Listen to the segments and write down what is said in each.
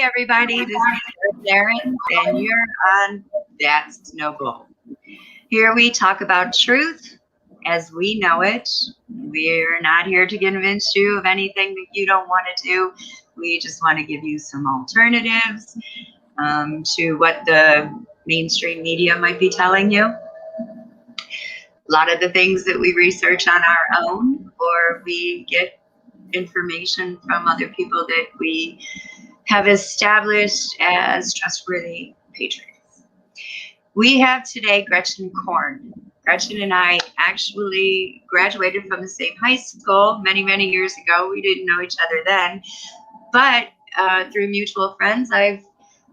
everybody. This is Darren, and you're on That's No Bull. Here we talk about truth as we know it. We're not here to convince you of anything that you don't want to do. We just want to give you some alternatives to what the mainstream media might be telling you. A lot of the things that we research on our own, or we get information from other people that we have established as trustworthy patrons. We have today Gretchen Korn. Gretchen and I actually graduated from the same high school many, many years ago. We didn't know each other then, but through mutual friends, I've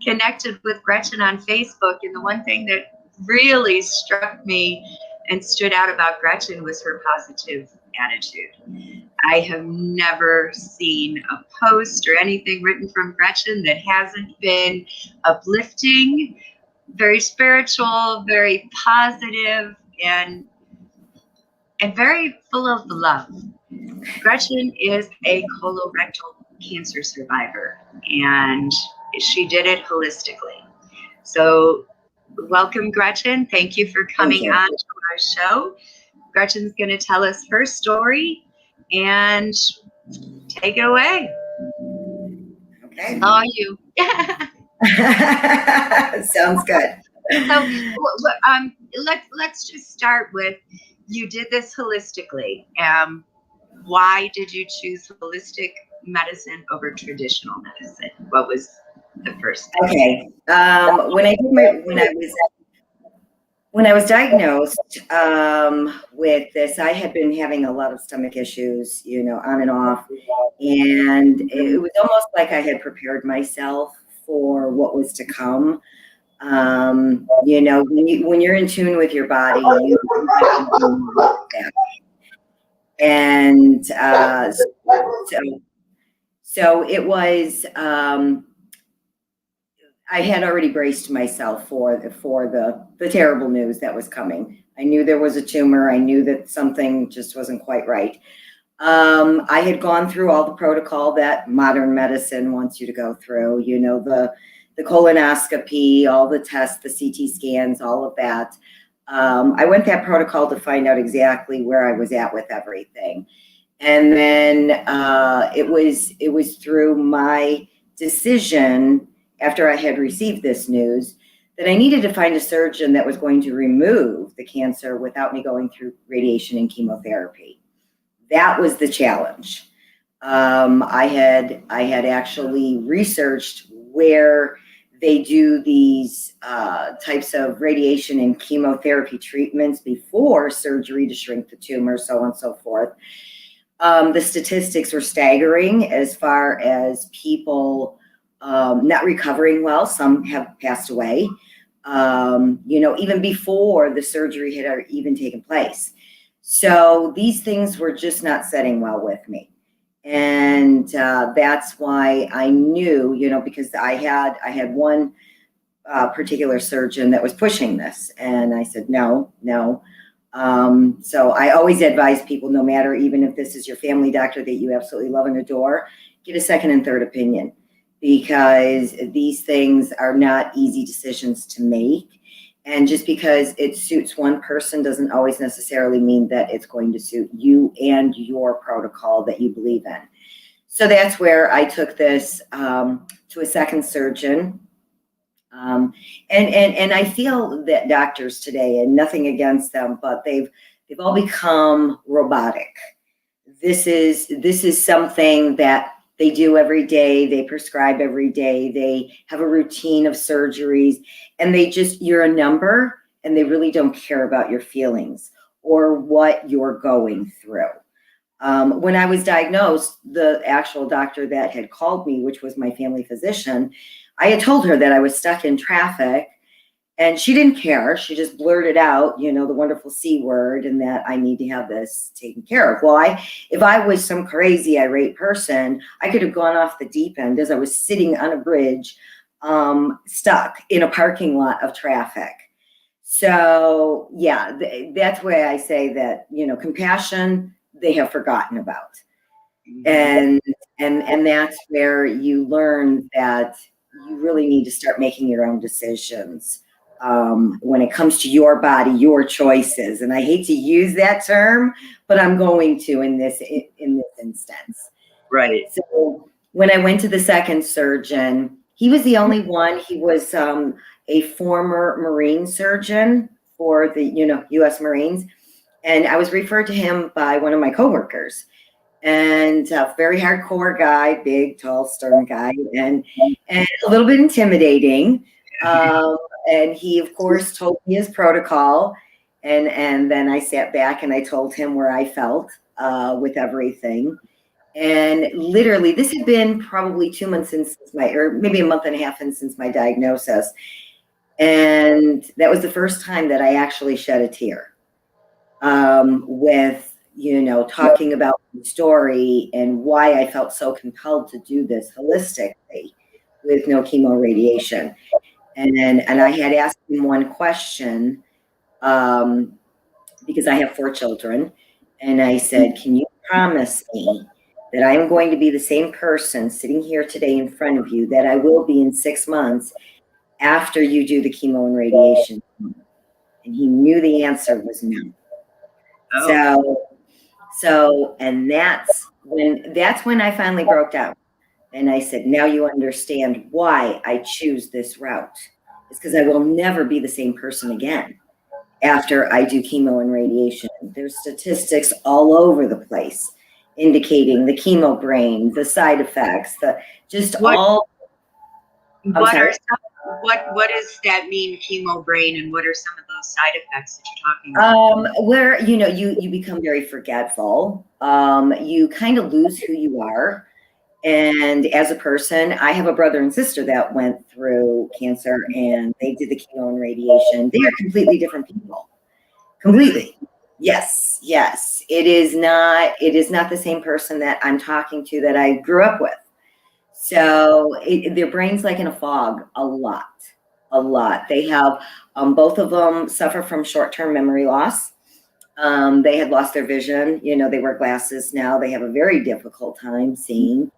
connected with Gretchen on Facebook. And the one thing that really struck me and stood out about Gretchen was her positive attitude. I have never seen a post or anything written from Gretchen that hasn't been uplifting, very spiritual, very positive, and very full of love. Gretchen is a colorectal cancer survivor, and she did it holistically. So welcome, Gretchen. Thank you for coming on to our show. Gretchen's going to tell us her story, and take it away. Okay. How are you? Sounds good. So let's just start with, you did this holistically. Why did you choose holistic medicine over traditional medicine? What was the first thing? Okay. When I was diagnosed with this, I had been having a lot of stomach issues, on and off. And it was almost like I had prepared myself for what was to come. When you're in tune with your body, you that. And so it was. I had already braced myself for the terrible news that was coming. I knew there was a tumor. I knew that something just wasn't quite right. I had gone through all the protocol that modern medicine wants you to go through, the colonoscopy, all the tests, the CT scans, all of that. I went that protocol to find out exactly where I was at with everything. And then it was through my decision, after I had received this news, that I needed to find a surgeon that was going to remove the cancer without me going through radiation and chemotherapy. That was the challenge. I had actually researched where they do these types of radiation and chemotherapy treatments before surgery to shrink the tumor, so on and so forth. The statistics were staggering as far as people not recovering well. Some have passed away, even before the surgery had even taken place. So these things were just not setting well with me. And that's why I knew, because I had one particular surgeon that was pushing this. And I said, no. So I always advise people, no matter, even if this is your family doctor that you absolutely love and adore, get a second and third opinion, because these things are not easy decisions to make. And just because it suits one person doesn't always necessarily mean that it's going to suit you and your protocol that you believe in. So that's where I took this to a second surgeon. And I feel that doctors today, and nothing against them, but they've all become robotic. This is something that they do every day. They prescribe every day. They have a routine of surgeries, and you're a number, and they really don't care about your feelings or what you're going through. When I was diagnosed, the actual doctor that had called me, which was my family physician, I had told her that I was stuck in traffic, and she didn't care. She just blurted out, the wonderful C word, and that I need to have this taken care of. Well, if I was some crazy, irate person, I could have gone off the deep end as I was sitting on a bridge, stuck in a parking lot of traffic. So yeah, that's why I say that, compassion, they have forgotten about. And that's where you learn that you really need to start making your own decisions when it comes to your body, your choices. And I hate to use that term, but I'm going to in this instance. Right. So when I went to the second surgeon, he was the only one. He was a former Marine surgeon for the U.S. Marines, and I was referred to him by one of my coworkers. And a very hardcore guy, big, tall, stern guy, and a little bit intimidating. And he, of course, told me his protocol, and then I sat back and I told him where I felt with everything. And literally, this had been probably 2 months since or maybe a month and a half since my diagnosis. And that was the first time that I actually shed a tear with, talking about the story and why I felt so compelled to do this holistically with no chemo radiation. And I had asked him one question because I have 4 children. And I said, can you promise me that I am going to be the same person sitting here today in front of you that I will be in 6 months after you do the chemo and radiation? And he knew the answer was no. Oh. So, and that's when I finally broke down. And I said, now you understand why I choose this route. It's because I will never be the same person again after I do chemo and radiation. There's statistics all over the place indicating the chemo brain, the side effects, What does that mean, chemo brain, and what are some of those side effects that you're talking about? Where you become very forgetful. You kind of lose who you are. And as a person, I have a brother and sister that went through cancer and they did the chemo and radiation. They are completely different people. Completely. Yes. It is not the same person that I'm talking to that I grew up with. So their brain's like in a fog a lot. They have, both of them suffer from short-term memory loss. They had lost their vision. They wear glasses now. They have a very difficult time seeing.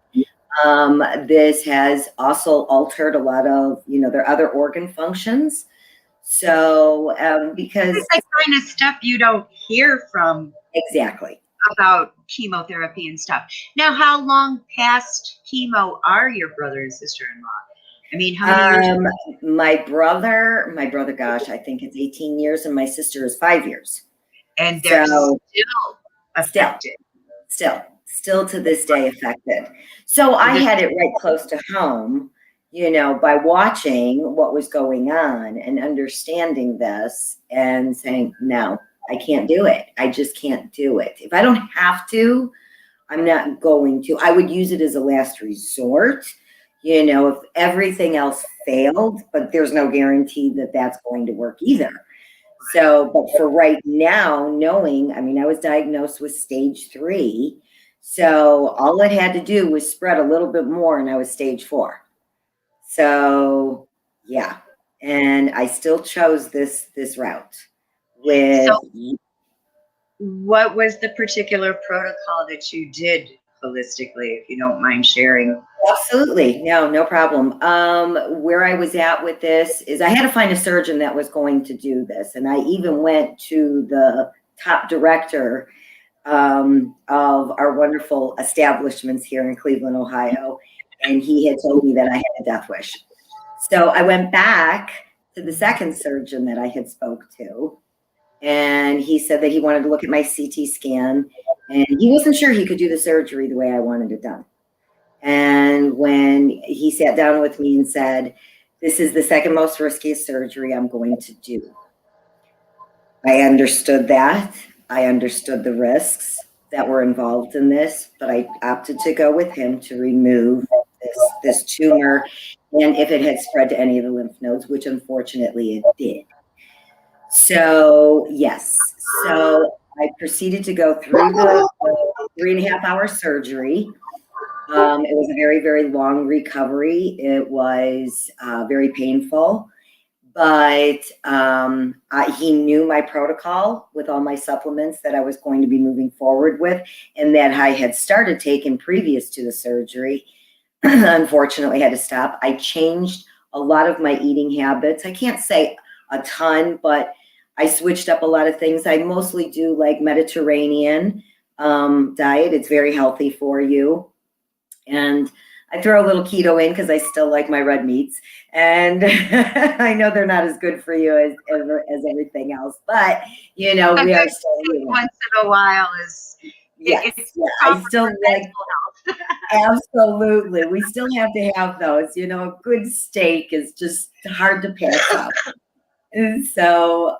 This has also altered a lot of, their other organ functions. So, because it's like kind of stuff you don't hear from exactly about chemotherapy and stuff. Now, how long past chemo are your brother and sister-in-law? I mean, how many years? My brother, gosh, I think it's 18 years, and my sister is 5 years. And they're still affected. Still to this day affected. So I had it right close to home, by watching what was going on and understanding this and saying, no, I can't do it. I just can't do it. If I don't have to, I'm not going to. I would use it as a last resort, if everything else failed, but there's no guarantee that that's going to work either. So, but for right now, knowing, I was diagnosed with stage 3. So all it had to do was spread a little bit more and I was stage 4. So yeah. And I still chose this route with. So what was the particular protocol that you did holistically, if you don't mind sharing? Absolutely. No problem. Where I was at with this is I had to find a surgeon that was going to do this. And I even went to the top director of our wonderful establishments here in Cleveland, Ohio. And he had told me that I had a death wish. So I went back to the second surgeon that I had spoke to. And he said that he wanted to look at my CT scan. And he wasn't sure he could do the surgery the way I wanted it done. And when he sat down with me and said, this is the second most riskiest surgery I'm going to do. I understood that. I understood the risks that were involved in this, but I opted to go with him to remove this tumor. And if it had spread to any of the lymph nodes, which unfortunately it did. So yes, so I proceeded to go through the 3.5-hour surgery. It was a very, very long recovery. It was very painful, but he knew my protocol with all my supplements that I was going to be moving forward with and that I had started taking previous to the surgery. unfortunately had to stop. I changed a lot of my eating habits. I can't say a ton, but I switched up a lot of things. I mostly do like Mediterranean diet. It's very healthy for you. And I throw a little keto in because I still like my red meats. And I know they're not as good for you as everything else, but you know, A we are good still steak human. once in a while is Yes, it's yeah, I proper still for like, mental health. absolutely. We still have to have those. You know, a good steak is just hard to pass up. And so,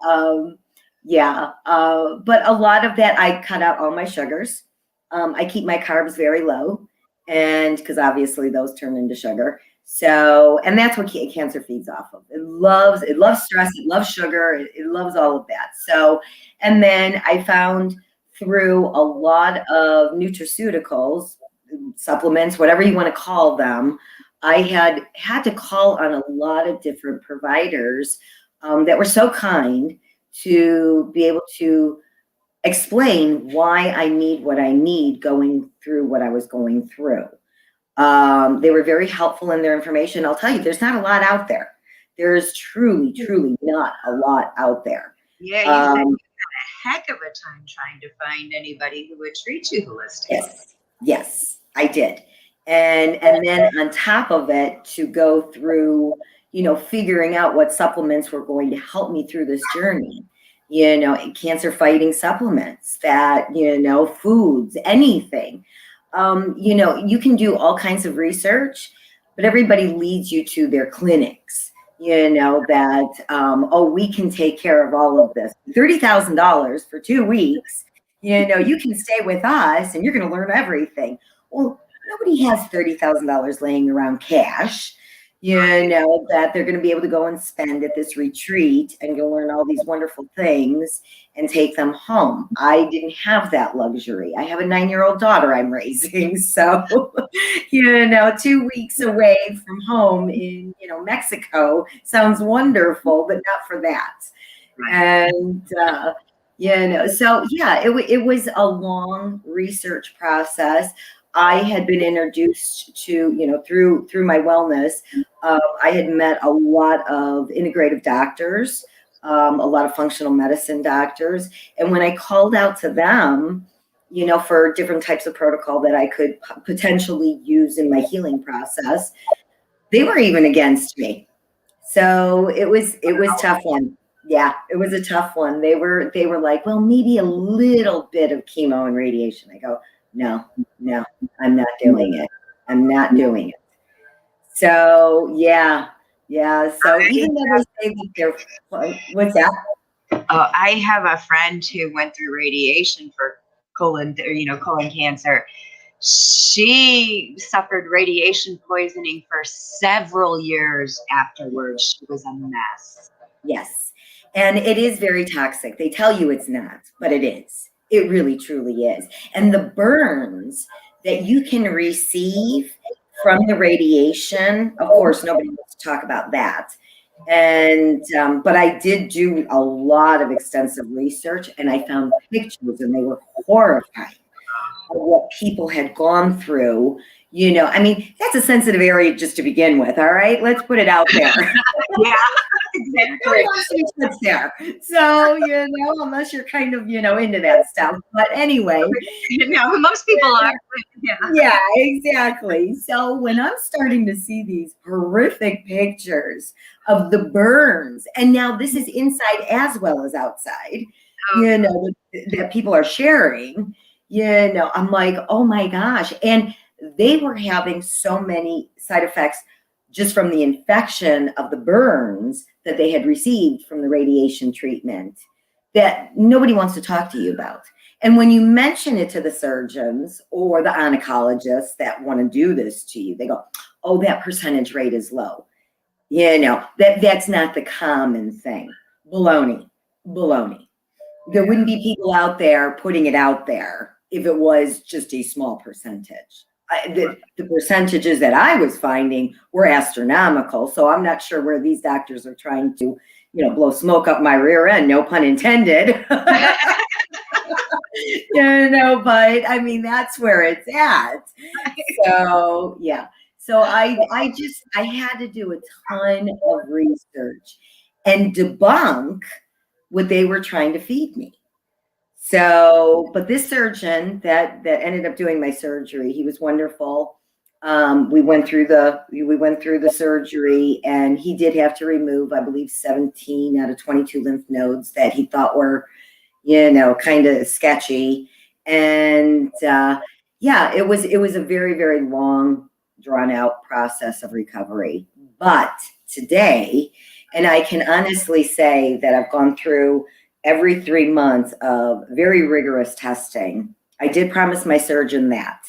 yeah, but a lot of that, I cut out all my sugars. I keep my carbs very low, and because obviously those turn into sugar. So, and that's what cancer feeds off of. It loves stress, it loves sugar, it loves all of that. So, and then I found through a lot of nutraceuticals, supplements, whatever you want to call them, I had to call on a lot of different providers that were so kind to be able to explain why I need what I need going through what I was going through. They were very helpful in their information. I'll tell you, there's not a lot out there. There's truly, truly not a lot out there. Yeah, you said you had a heck of a time trying to find anybody who would treat you holistically. Yes, I did. And then on top of it, to go through, you know, figuring out what supplements were going to help me through this journey, you know, cancer fighting supplements, that, you know, foods, anything. You know, you can do all kinds of research, but everybody leads you to their clinics, you know, that, oh, we can take care of all of this. $30,000 for 2 weeks, you know, you can stay with us and you're going to learn everything. Well, nobody has $30,000 laying around cash, you know, that they're going to be able to go and spend at this retreat and go learn all these wonderful things and take them home. I didn't have that luxury. I have a 9-year-old daughter I'm raising. So, you know, 2 weeks away from home in, you know, Mexico sounds wonderful, but not for that. And, you know, so yeah, it was a long research process. I had been introduced to, you know, through my wellness. I had met a lot of integrative doctors, a lot of functional medicine doctors, and when I called out to them, you know, for different types of protocol that I could potentially use in my healing process, they were even against me. So it was tough one. Yeah, it was a tough one. They were like, well, maybe a little bit of chemo and radiation. I go, no, I'm not doing it. I'm not doing it. So yeah. So even though they say that they're, what's that? I have a friend who went through radiation for colon cancer. She suffered radiation poisoning for several years afterwards. She was a mess. Yes. And it is very toxic. They tell you it's not, but it is. It really, truly is. And the burns that you can receive from the radiation, of course, nobody wants to talk about that. And, but I did do a lot of extensive research and I found pictures and they were horrifying of what people had gone through. You know, I mean, that's a sensitive area just to begin with. All right. Let's put it out there. Yeah, exactly. Nobody wants to be touched there. So, you know, unless you're kind of, you know, into that stuff. But anyway. No, most people are. Yeah, exactly. So when I'm starting to see these horrific pictures of the burns, and now this is inside as well as outside, you know, that people are sharing, you know, I'm like, oh my gosh. And they were having so many side effects just from the infection of the burns that they had received from the radiation treatment that nobody wants to talk to you about. And when you mention it to the surgeons or the oncologists that want to do this to you, they go, oh, that percentage rate is low. You know, that's not the common thing. Baloney. There wouldn't be people out there putting it out there if it was just a small percentage. The percentages that I was finding were astronomical. So I'm not sure where these doctors are trying to, you know, blow smoke up my rear end, no pun intended. You know, but I mean, that's where it's at. So, yeah. So I had to do a ton of research and debunk what they were trying to feed me. So, but this surgeon that ended up doing my surgery, he was wonderful. We went through the surgery, and he did have to remove, I believe, 17 out of 22 lymph nodes that he thought were, kind of sketchy. And yeah, it was a very, very long, drawn out process of recovery. But today, and I can honestly say that I've gone through every 3 months of very rigorous testing. I did promise my surgeon that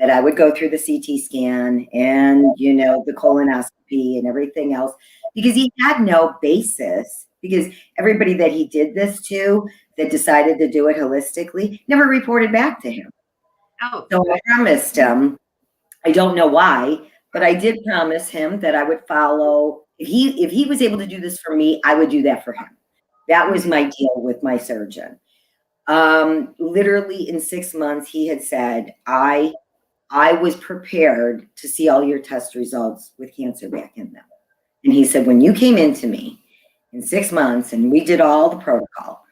I would go through the CT scan and, the colonoscopy and everything else, because he had no basis, because everybody that he did this to that decided to do it holistically never reported back to him. Oh, So I promised him, I don't know why, but I did promise him that I would follow. If he was able to do this for me, I would do that for him. That was my deal with my surgeon. Literally in 6 months, he had said, I was prepared to see all your test results with cancer back in them. And he said, when you came into me in 6 months and we did all the protocol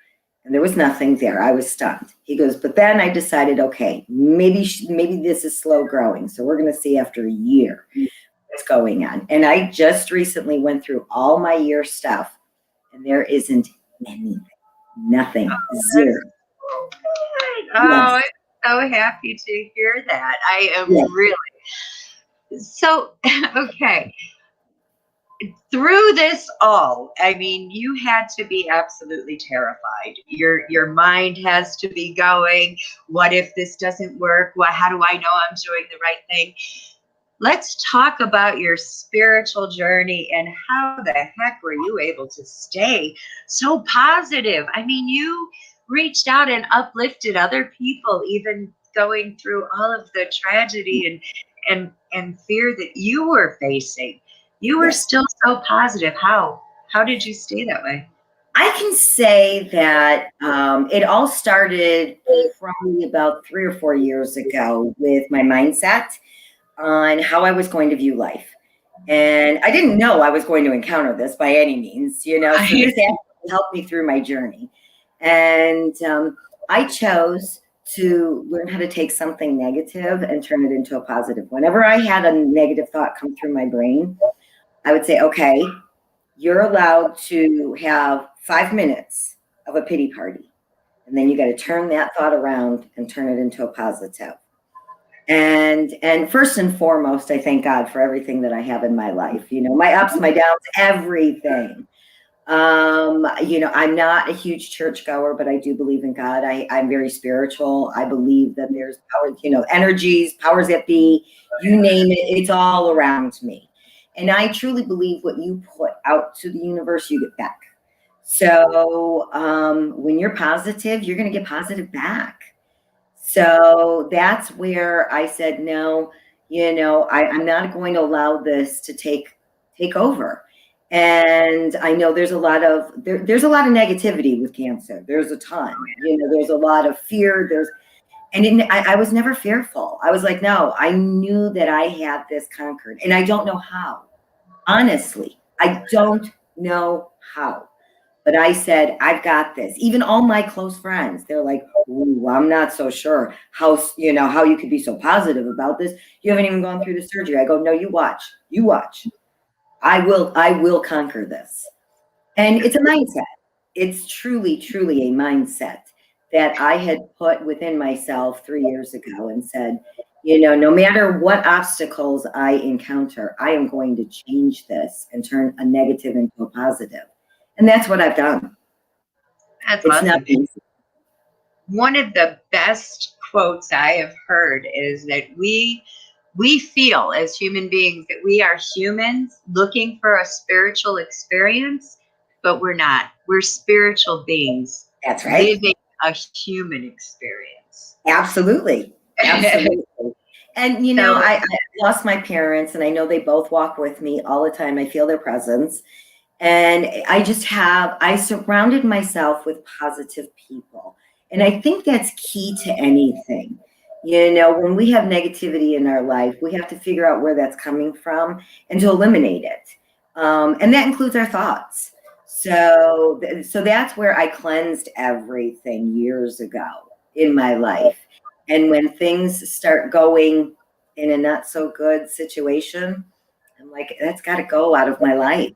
and there was nothing there, I was stunned. He goes, but then I decided, okay, maybe this is slow growing. So we're going to see after a year what's going on. And I just recently went through all my year stuff, and there isn't anything, nothing, zero. so good. Yes, I'm so happy to hear that. I am yes, really so okay. Through this all, I mean, you had to be absolutely terrified. Your mind has to be going, what if this doesn't work? How do I know I'm doing the right thing? Let's talk about your spiritual journey and how the heck were you able to stay so positive? I mean, you reached out and uplifted other people, even going through all of the tragedy and fear that you were facing. You were yes. still so positive. How did you stay that way? I can say that it all started probably about 3 or 4 years ago with my mindset on how I was going to view life. And I didn't know I was going to encounter this by any means, so this actually helped me through my journey. And I chose to learn how to take something negative and turn it into a positive. Whenever I had a negative thought come through my brain, I would say, okay, you're allowed to have 5 minutes of a pity party. And then you got to turn that thought around and turn it into a positive. And first and foremost, I thank God for everything that I have in my life. My ups, my downs, everything. I'm not a huge churchgoer, but I do believe in God. I'm very spiritual. I believe that there's power, energies, powers that be, you name it, it's all around me. And I truly believe what you put out to the universe, you get back. So when you're positive, you're going to get positive back. So that's where I said, no, I'm not going to allow this to take over. And I know there's a lot of there's a lot of negativity with cancer. There's a ton, there's a lot of fear. I was never fearful. I was like, no, I knew that I had this conquered, and I don't know how. Honestly, I don't know how. But I said, I've got this. Even all my close friends, they're like, ooh, I'm not so sure how you could be so positive about this. You haven't even gone through the surgery. I go, no, you watch. You watch. I will conquer this. And it's a mindset. It's truly, truly a mindset that I had put within myself 3 years ago and said, no matter what obstacles I encounter, I am going to change this and turn a negative into a positive. And that's what I've done. That's It's not awesome. easy. One of the best quotes I have heard is that we feel as human beings that we are humans looking for a spiritual experience, but we're not. We're spiritual beings That's right. living a human experience. Absolutely. Absolutely. And, So I lost my parents, and I know they both walk with me all the time. I feel their presence. And I surrounded myself with positive people. And I think that's key to anything. You know, when we have negativity in our life, we have to figure out where that's coming from and to eliminate it. And that includes our thoughts. So that's where I cleansed everything years ago in my life. And when things start going in a not so good situation, I'm like, that's got to go out of my life.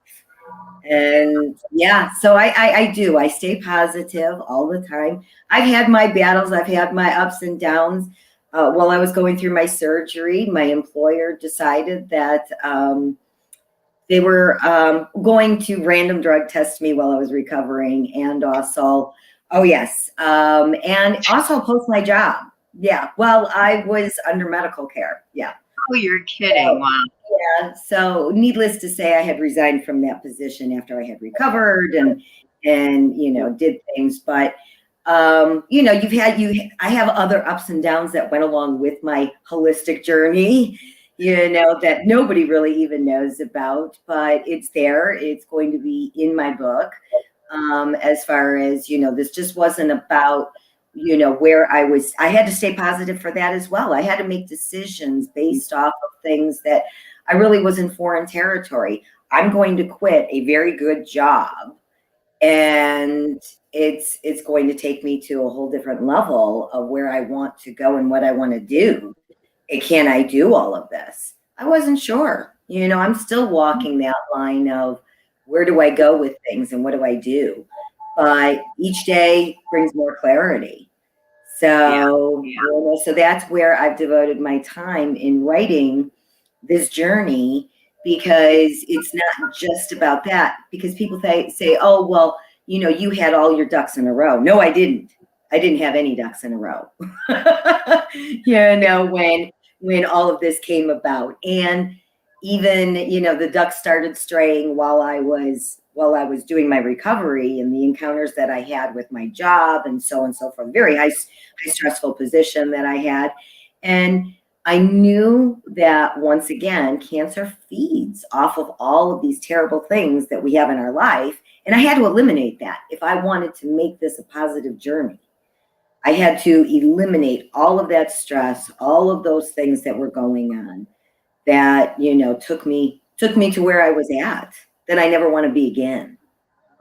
And yeah, so I do. I stay positive all the time. I've had my battles, I've had my ups and downs. While I was going through my surgery, my employer decided that they were going to random drug test me while I was recovering, and also, oh yes, and also post my job. Yeah, well, I was under medical care. Yeah. Oh, you're kidding. Wow. Yeah, so needless to say, I had resigned from that position after I had recovered and you know did things. But you know, I have other ups and downs that went along with my holistic journey. You know that nobody really even knows about, but it's there. It's going to be in my book. As far as you know, this just wasn't about you know where I was. I had to stay positive for that as well. I had to make decisions based off of things that I really was in foreign territory. I'm going to quit a very good job, and it's going to take me to a whole different level of where I want to go and what I want to do. And can I do all of this? I wasn't sure. You know, I'm still walking that line of where do I go with things and what do I do? But each day brings more clarity. Yeah. So, Yeah. you know, so that's where I've devoted my time in writing this journey because it's not just about that. Because people say, oh, well, you know, you had all your ducks in a row. No, I didn't. I didn't have any ducks in a row. You know, when all of this came about. And even, you know, the ducks started straying while I was doing my recovery and the encounters that I had with my job and so forth. Very high stressful position that I had. And I knew that once again, cancer feeds off of all of these terrible things that we have in our life. And I had to eliminate that if I wanted to make this a positive journey. I had to eliminate all of that stress, all of those things that were going on that, you know, took me to where I was at, that I never want to be again.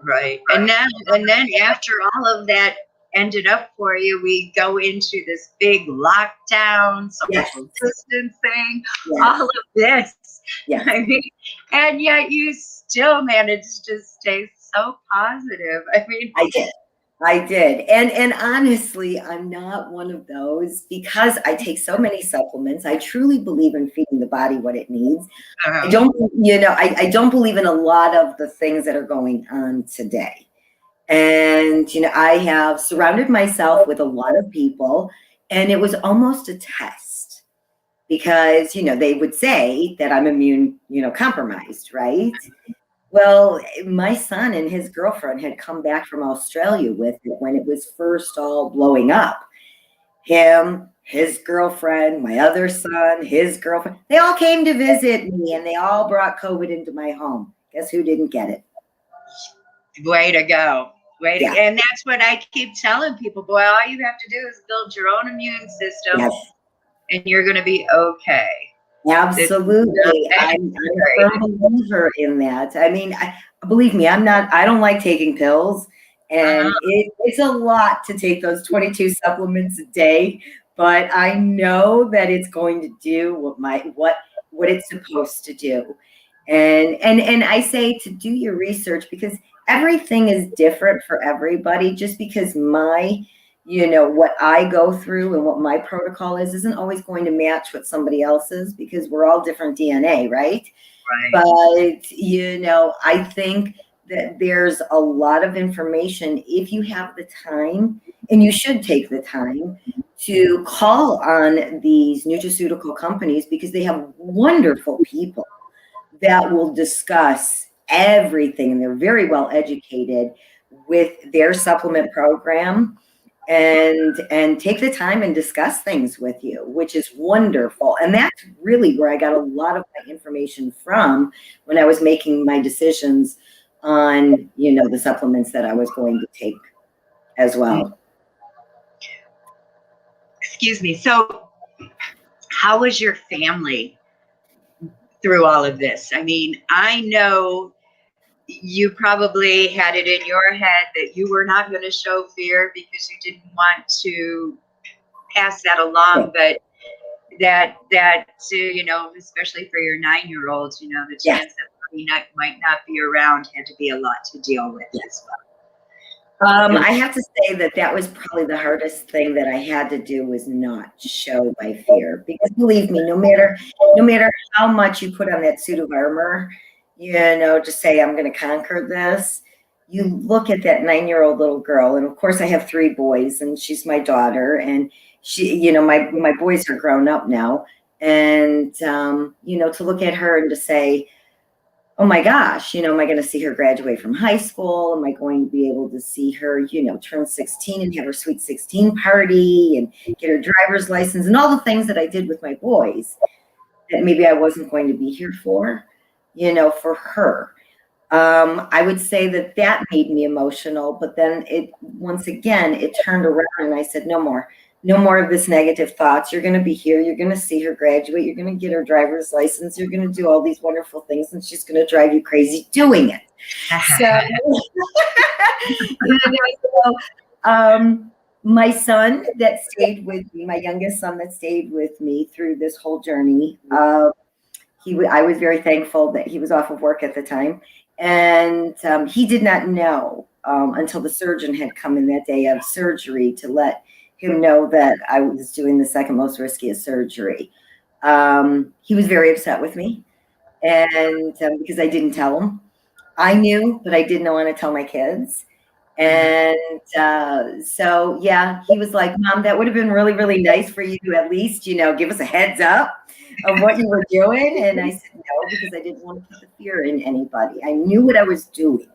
Right. And then after all of that ended up for you, we go into this big lockdown, Yes, social distancing, yes, all of this. yes. I mean, and yet you still managed to stay so positive. I mean, I did. I did. And honestly, I'm not one of those because I take so many supplements. I truly believe in feeding the body what it needs. I uh, don't, you know, I don't believe in a lot of the things that are going on today. And, you know, I have surrounded myself with a lot of people, and it was almost a test because, you know, they would say that I'm immune, you know, compromised, right? Well, my son and his girlfriend had come back from Australia with it when it was first all blowing up. Him, his girlfriend, my other son, his girlfriend, they all came to visit me and they all brought COVID into my home. Guess who didn't get it? way to go. Yeah. And that's what I keep telling people. Boy, all you have to do is build your own immune system Yes. and you're going to be okay. It's Absolutely. I'm a great. firm believer in that. I mean, believe me, I don't like taking pills. Uh-huh. And it's a lot to take those 22 supplements a day, but I know that it's going to do what it's supposed to do. And I say to do your research because everything is different for everybody. Just because you know, what I go through and what my protocol is isn't always going to match what somebody else's because we're all different DNA, right? Right. But, you know, I think that there's a lot of information if you have the time, and you should take the time to call on these nutraceutical companies because they have wonderful people that will discuss everything and they're very well educated with their supplement program and take the time and discuss things with you, which is wonderful. And that's really where I got a lot of my information from when I was making my decisions on, you know, the supplements that I was going to take as well. Excuse me. So how was your family through all of this? I mean, I know you probably had it in your head that you were not going to show fear because you didn't want to pass that along, but especially for your 9-year-old, the Yeah. chance that mommy might not be around had to be a lot to deal with as well. I have to say that was probably the hardest thing that I had to do, was not show my fear, because believe me, no matter how much you put on that suit of armor, to say I'm going to conquer this, you look at that 9-year-old little girl, and of course I have 3 boys, and she's my daughter, and she, my boys are grown up now, and to look at her and to say, oh my gosh, am I going to see her graduate from high school? Am I going to be able to see her, turn 16 and have her sweet 16 party and get her driver's license and all the things that I did with my boys that maybe I wasn't going to be here for her. I would say that made me emotional, but then once again, it turned around and I said, no more of this negative thoughts. You're going to be here. You're going to see her graduate. You're going to get her driver's license. You're going to do all these wonderful things, and she's going to drive you crazy doing it. So, my son that stayed with me, my youngest son that stayed with me through this whole journey, I was very thankful that he was off of work at the time. And he did not know until the surgeon had come in that day of surgery to let him know that I was doing the second most riskiest surgery. He was very upset with me, and because I didn't tell him. I knew, but I didn't want to tell my kids. And so, yeah, he was like, Mom, that would have been really, really nice for you to at least, give us a heads up of what you were doing. And I said, no, because I didn't want to put the fear in anybody. I knew what I was doing.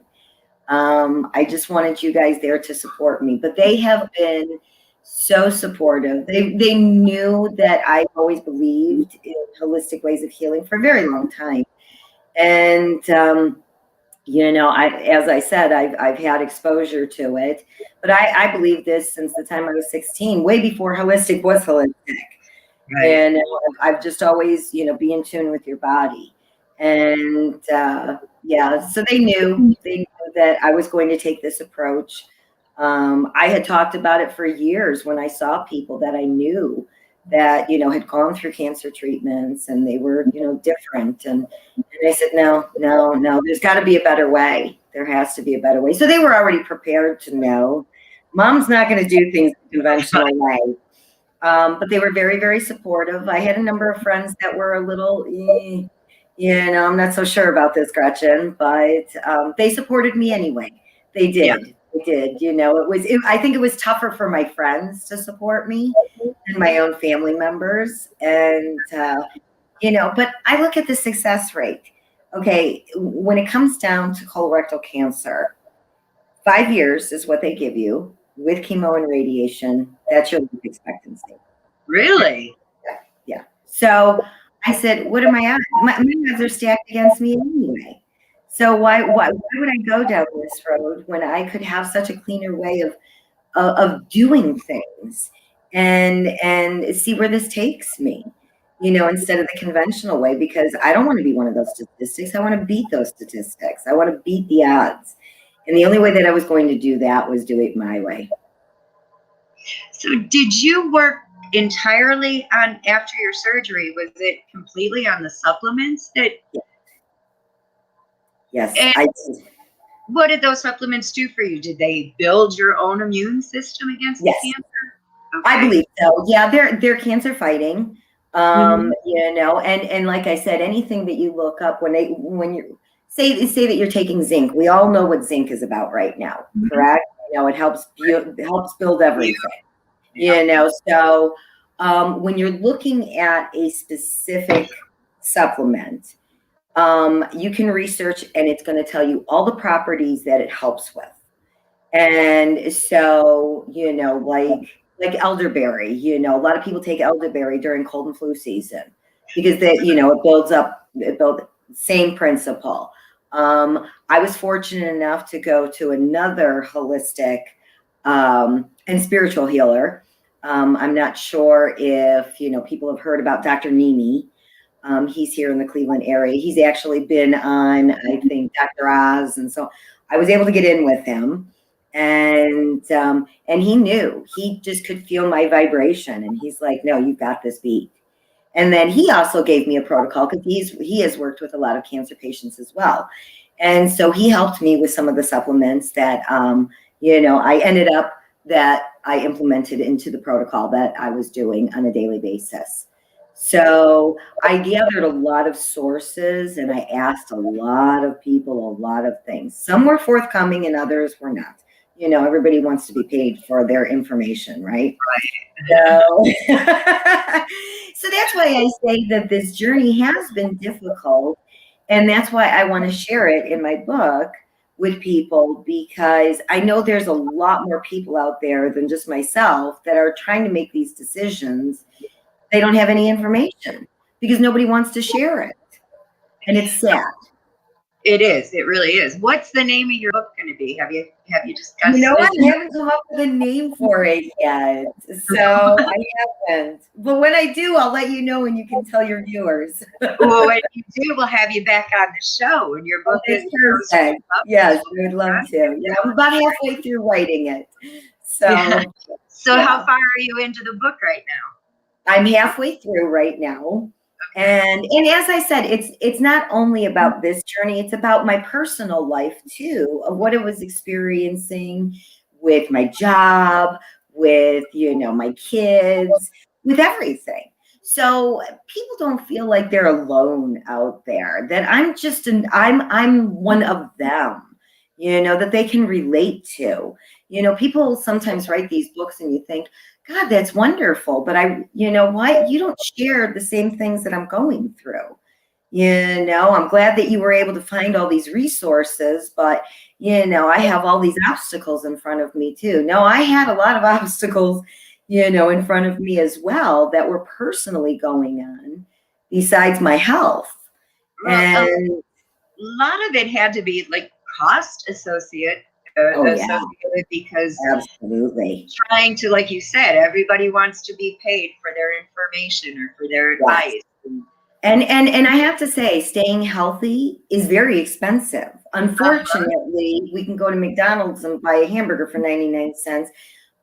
I just wanted you guys there to support me. But they have been so supportive. They knew that I always believed in holistic ways of healing for a very long time. And, as I said, I've had exposure to it, but I believe this since the time I was 16, way before holistic was holistic. Right. And I've just always, be in tune with your body. And so they knew that I was going to take this approach. I had talked about it for years when I saw people that I knew that, had gone through cancer treatments and they were, different. And I said, no, there's got to be a better way. There has to be a better way. So they were already prepared to know Mom's not going to do things the conventional way. But they were very, very supportive. I had a number of friends that were a little, I'm not so sure about this, Gretchen, but they supported me anyway. They did. Yeah. They did. I think it was tougher for my friends to support me than my own family members. And, but I look at the success rate. Okay, when it comes down to colorectal cancer, 5 years is what they give you with chemo and radiation. That's your life expectancy. Really? Yeah. So I said, what am I at? My odds are stacked against me anyway. So why would I go down this road when I could have such a cleaner way of doing things and see where this takes me, instead of the conventional way, because I don't want to be one of those statistics. I want to beat those statistics. I want to beat the odds. And the only way that I was going to do that was do it my way. So did you work entirely on, after your surgery, was it completely on the supplements that? Yes, I did. What did those supplements do for you? Did they build your own immune system against the cancer? Okay. I believe so. Yeah, they're cancer fighting. And like I said, anything that you look up when you say that you're taking zinc, we all know what zinc is about right now, correct? It helps build everything. So when you're looking at a specific supplement, you can research and it's going to tell you all the properties that it helps with. And so, like elderberry, a lot of people take elderberry during cold and flu season because it builds same principle. I was fortunate enough to go to another holistic and spiritual healer I'm not sure if, people have heard about Dr. Nimi. He's here in the Cleveland area. He's actually been on, I think, Dr. Oz. And so I was able to get in with him. And he knew, he just could feel my vibration. And he's like, no, you've got this beat. And then he also gave me a protocol because he has worked with a lot of cancer patients as well. And so he helped me with some of the supplements that, I ended up that I implemented into the protocol that I was doing on a daily basis. So I gathered a lot of sources and I asked a lot of people, a lot of things. Some were forthcoming and others were not. Everybody wants to be paid for their information, right? So, so that's why I say that this journey has been difficult. And that's why I want to share it in my book with people, because I know there's a lot more people out there than just myself that are trying to make these decisions. They don't have any information because nobody wants to share it. And it's sad. It is. It really is. What's the name of your book going to be? Have you discussed I it? haven't come up with a name for it yet. So I haven't. But when I do, I'll let you know and you can tell your viewers. Well, when you do, we'll have you back on the show. And your book is perfect. Yes, I would love to. Yeah, I'm about halfway through writing it. So, how far are you into the book right now? I'm halfway through right now. And as I said, it's not only about this journey, it's about my personal life too, of what I was experiencing with my job, with, my kids, with everything. So people don't feel like they're alone out there, that I'm one of them, that they can relate to. People sometimes write these books and you think, God, that's wonderful. But you know what? You don't share the same things that I'm going through. I'm glad that you were able to find all these resources, but, I have all these obstacles in front of me too. No, I had a lot of obstacles, in front of me as well that were personally going on besides my health. Well, and a lot of it had to be like cost associated because absolutely trying to, like you said, everybody wants to be paid for their information or for their advice. And I have to say, staying healthy is very expensive. Unfortunately, we can go to McDonald's and buy a hamburger for 99 cents,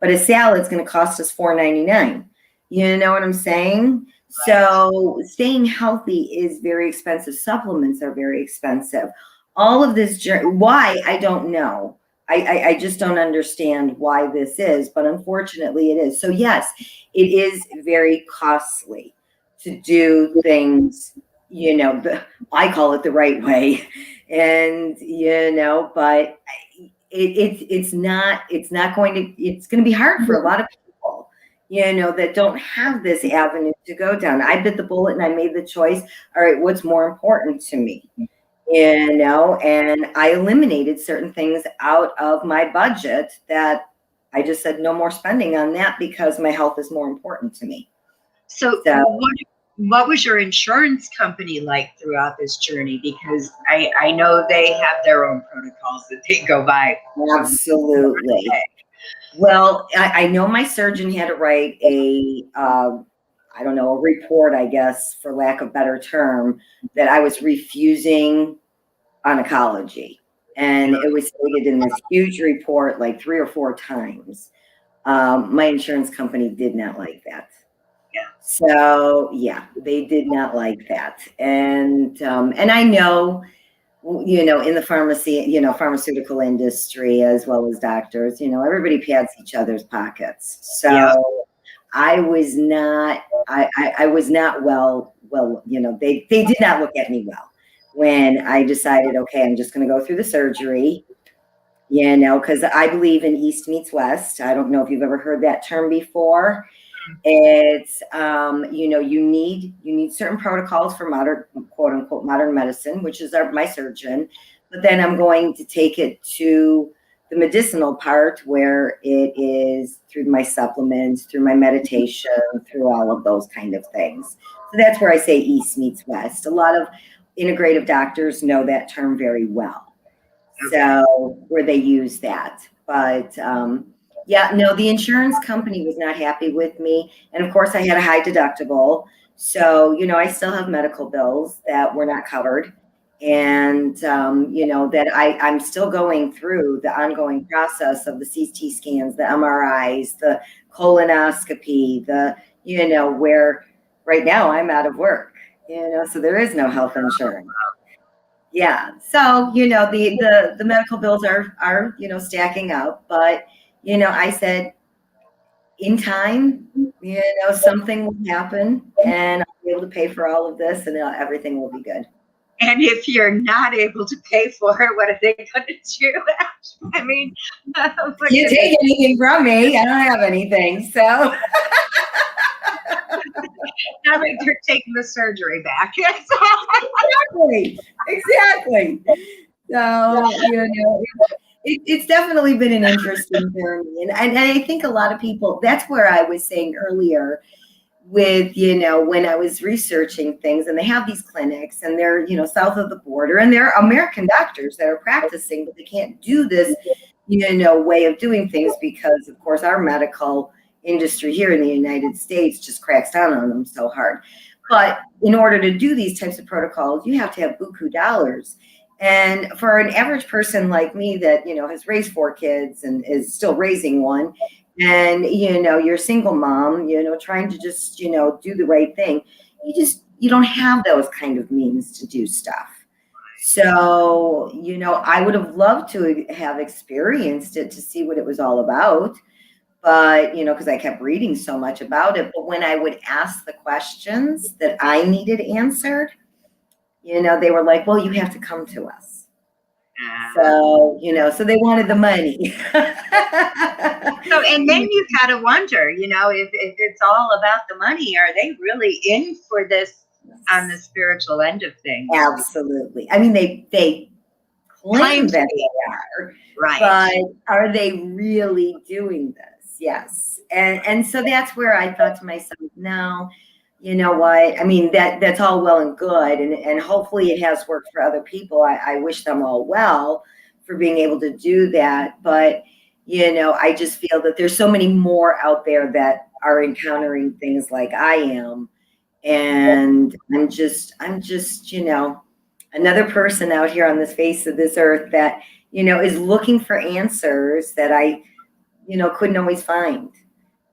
but a salad's going to cost us $4.99. You know what I'm saying? Right. So staying healthy is very expensive. Supplements are very expensive. All of this, why, I don't know. I just don't understand why this is, but unfortunately it is. So yes, it is very costly to do things, I call it the right way. And, but it's going to be hard for a lot of people, that don't have this avenue to go down. I bit the bullet and I made the choice. All right, what's more important to me? And I eliminated certain things out of my budget that I just said no more spending on that because my health is more important to me. So what was your insurance company like throughout this journey? Because I know they have their own protocols that they go by. Absolutely. Well, I know my surgeon had to write a report, I guess, for lack of a better term, that I was refusing oncology. And it was stated in this huge report like 3 or 4 times. My insurance company did not like that. So they did not like that. And I know, in the pharmaceutical industry, as well as doctors, everybody pads each other's pockets. So I was not, I was not well, they did not look at me well when I decided, okay, I'm just going to go through the surgery, because I believe in East meets West. I don't know if you've ever heard that term before. It's, you need certain protocols for modern, quote unquote, modern medicine, which is my surgeon. But then I'm going to take it to the medicinal part where it is through my supplements, through my meditation, through all of those kind of things. So that's where I say East meets West. A lot of integrative doctors know that term very well. So where they use that. But, Yeah, no, the insurance company was not happy with me. And of course, I had a high deductible. So, I still have medical bills that were not covered. And, that I'm still going through the ongoing process of the CT scans, the MRIs, the colonoscopy, where right now I'm out of work, so there is no health insurance. Yeah. So, the medical bills are, stacking up, but, I said in time, something will happen and I'll be able to pay for all of this and everything will be good. And if you're not able to pay for it, what are they going to do? I mean, You take anything from me, I don't have anything. So not like they're taking the surgery back. exactly. So, it's definitely been an interesting journey. And I think a lot of people, that's where I was saying earlier with, when I was researching things, and they have these clinics and they're, south of the border, and they're American doctors that are practicing, but they can't do this, way of doing things because, of course, our medical industry here in the United States just cracks down on them so hard. But in order to do these types of protocols, you have to have buku dollars. And for an average person like me that, has raised 4 kids and is still raising one, and, you're a single mom, trying to just, do the right thing, you don't have those kind of means to do stuff. So, I would have loved to have experienced it to see what it was all about. But, because I kept reading so much about it. But when I would ask the questions that I needed answered, they were like, well, you have to come to us. So, so they wanted the money. So, and then you've got to wonder, if it's all about the money, are they really in for this on the spiritual end of things? Absolutely. I mean, they claim that they are, right? But are they really doing this? Yes. And so that's where I thought to myself, no, you know what? I mean, that's all well and good, and hopefully it has worked for other people. I wish them all well for being able to do that, but I just feel that there's so many more out there that are encountering things like I am, and I'm just another person out here on this face of this earth that is looking for answers that I couldn't always find.